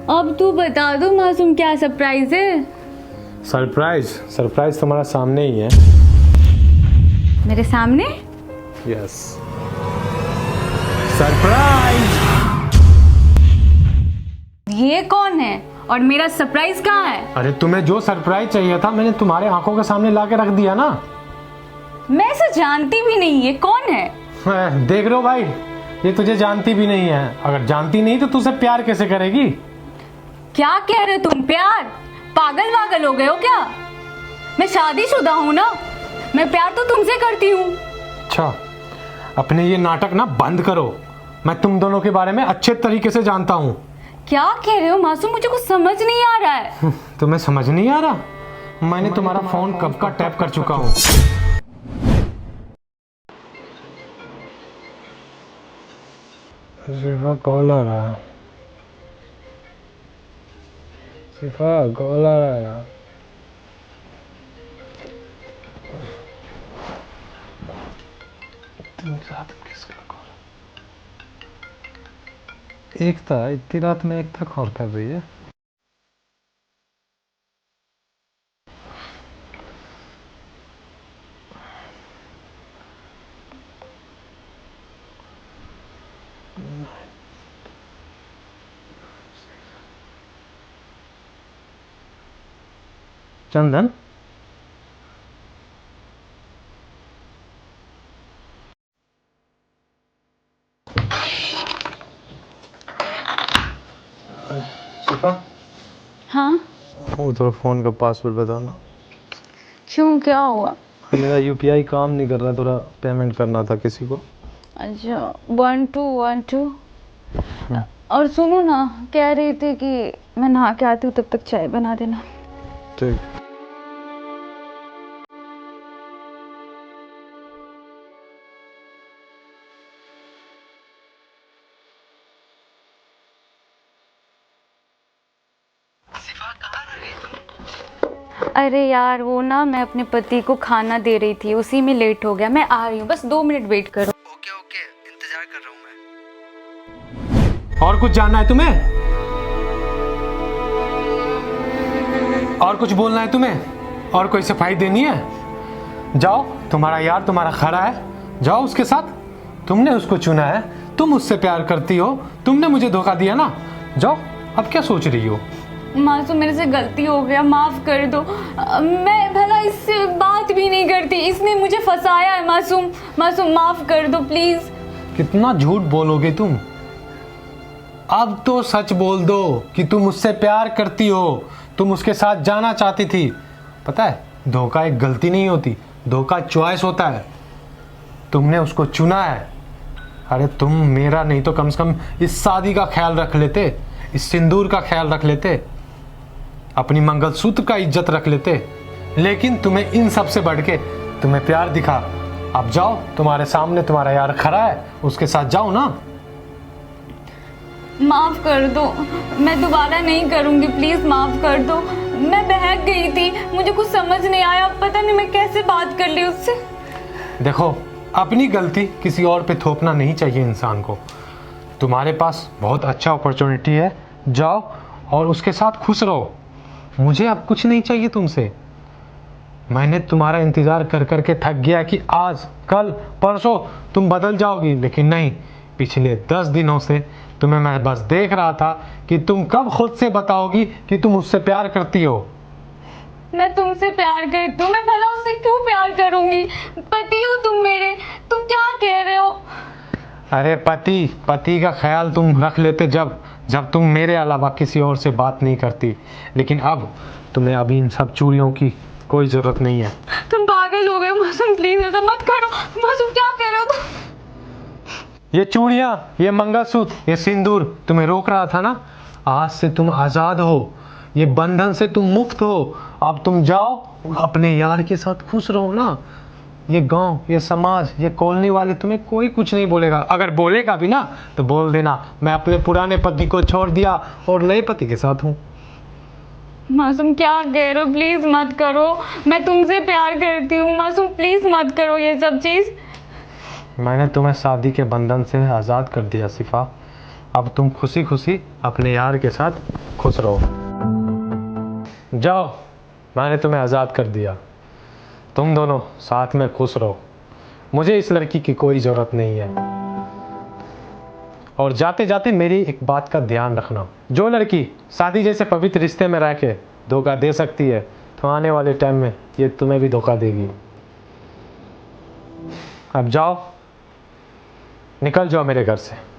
अब तू बता दो मासूम, क्या सरप्राइज है? सरप्राइज तुम्हारा सामने ही है। मेरे सामने? Yes, surprise. ये कौन है और मेरा सरप्राइज कहाँ है? अरे तुम्हें जो सरप्राइज चाहिए था मैंने तुम्हारे आंखों के सामने ला के रख दिया ना। मैं इसे जानती भी नहीं, ये कौन है? देख रहे हो भाई, ये तुझे जानती भी नहीं है। अगर जानती नहीं तो तुझसे प्यार कैसे करेगी? क्या कह रहे हो तुम? प्यार? पागल वागल हो गए हो क्या? मैं शादीशुदा हूँ ना, मैं प्यार तो तुमसे करती हूँ। अच्छा, अपने ये नाटक ना बंद करो। मैं तुम दोनों के बारे में अच्छे तरीके से जानता हूँ। क्या कह रहे हो मासूम? मुझे कुछ समझ नहीं आ रहा है। तुम्हें समझ नहीं आ रहा? मैंने तुम्हारा फोन कब का टैप कर चुका हूँ। सिफा कॉल आ रहा है। सिफा कॉल आ रहा है यार। किसका कॉल? एक था, इतनी रात में एक था कॉल कर रही है। चंदन, शिफा, हाँ? वो थोड़ा फोन का पासवर्ड बताना। क्यों, क्या हुआ? मेरा यूपीआई काम नहीं कर रहा, थोड़ा पेमेंट करना था किसी को। अच्छा, 1212। और सुनो ना, कह रही थी कि मैं नहा के आती हूँ, तब तक चाय बना देना। ठीक। अरे यार, वो ना मैं अपने पति को खाना दे रही थी, उसी में लेट हो गया। मैं आ रही हूँ, बस 2 मिनट वेट करो। ओके, इंतजार कर रहा हूँ मैं। और कुछ जानना है तुम्हें? और कुछ बोलना है तुम्हें? और कोई सफाई देनी है? जाओ, तुम्हारा यार तुम्हारा खरा है, जाओ उसके साथ। तुमने उसको चुना है, तुम उससे प्यार करती हो, तुमने मुझे धोखा दिया ना। जाओ, अब क्या सोच रही हो? मासूम, मेरे से गलती हो गया, माफ कर दो। मैं भला इससे बात भी नहीं करती, इसने मुझे फंसाया है। मासूम माफ कर दो प्लीज। कितना झूठ बोलोगे तुम? अब तो सच बोल दो कि तुम उससे प्यार करती हो, तुम उसके साथ जाना चाहती थी। पता है, धोखा एक गलती नहीं होती, धोखा चॉइस होता है। तुमने उसको चुना है। अरे तुम मेरा नहीं तो कम से कम इस शादी का ख्याल रख लेते, इस सिंदूर का ख्याल रख लेते, अपनी मंगलसूत्र का इज्जत रख लेते। लेकिन तुम्हें इन सब से बढ़ के तुम्हें प्यार दिखा। अब जाओ, तुम्हारे सामने तुम्हारा यार खड़ा है, उसके साथ जाओ ना। माफ कर दो, मैं दोबारा नहीं करूंगी, प्लीज माफ कर दो। मैं बहक गई थी, मुझे कुछ समझ नहीं आया, पता नहीं मैं कैसे बात कर ली उससे। देखो, अपनी गलती किसी और पे थोपना नहीं चाहिए इंसान को। तुम्हारे पास बहुत अच्छा अपॉर्चुनिटी है, जाओ और उसके साथ खुश रहो। मुझे अब कुछ नहीं चाहिए तुमसे। मैंने तुम्हारा इंतज़ार कर कर के थक गया कि आज कल परसों तुम बदल जाओगी, लेकिन नहीं। पिछले 10 दिनों से तुम्हें मैं बस देख रहा था कि तुम कब खुद से बताओगी कि तुम उससे प्यार करती हो। मैं तुमसे प्यार करती हूँ, मैं भला उससे क्यों प्यार करूंगी? पति हो तुम मेरे, तुम क्या कह रहे हो? अरे पति का ख्याल तुम रख लेते जब तुम मेरे अलावा किसी और से बात नहीं करती। लेकिन अब तुम्हें अभी इन सब चूड़ियों की कोई ज़रूरत नहीं है। तुम पागल हो गए मासूम, प्लीज ऐसा मत करो। मासूम, क्या कह रहे हो तुम? ये चूड़ियाँ, ये मंगलसूत्र, ये सिंदूर तुम्हें रोक रहा था ना। आज से तुम आज़ाद हो, ये बंधन से तुम मुक्त हो। अब तुम जाओ, अपने यार के साथ खुश रहो ना। ये गांव, ये समाज, ये कॉलोनी वाले तुम्हें कोई कुछ नहीं बोलेगा। अगर बोलेगा भी ना तो बोल देना मैं अपने पुराने पति को छोड़ दिया और नए पति के साथ हूँ। मासूम, क्या कह रहे हो? प्लीज मत करो, मैं तुमसे प्यार करती हूँ। मासूम प्लीज मत करो ये सब चीज। मैंने तुम्हें शादी के बंधन से आज़ाद कर दिया सिफा। अब तुम खुशी खुशी अपने यार के साथ खुश रहो। जाओ, मैंने तुम्हें आज़ाद कर दिया। तुम दोनों साथ में खुश रहो। मुझे इस लड़की की कोई ज़रूरत नहीं है। और जाते जाते मेरी एक बात का ध्यान रखना, जो लड़की शादी जैसे पवित्र रिश्ते में रह के धोखा दे सकती है, तो आने वाले टाइम में ये तुम्हें भी धोखा देगी। अब जाओ, निकल जाओ मेरे घर से।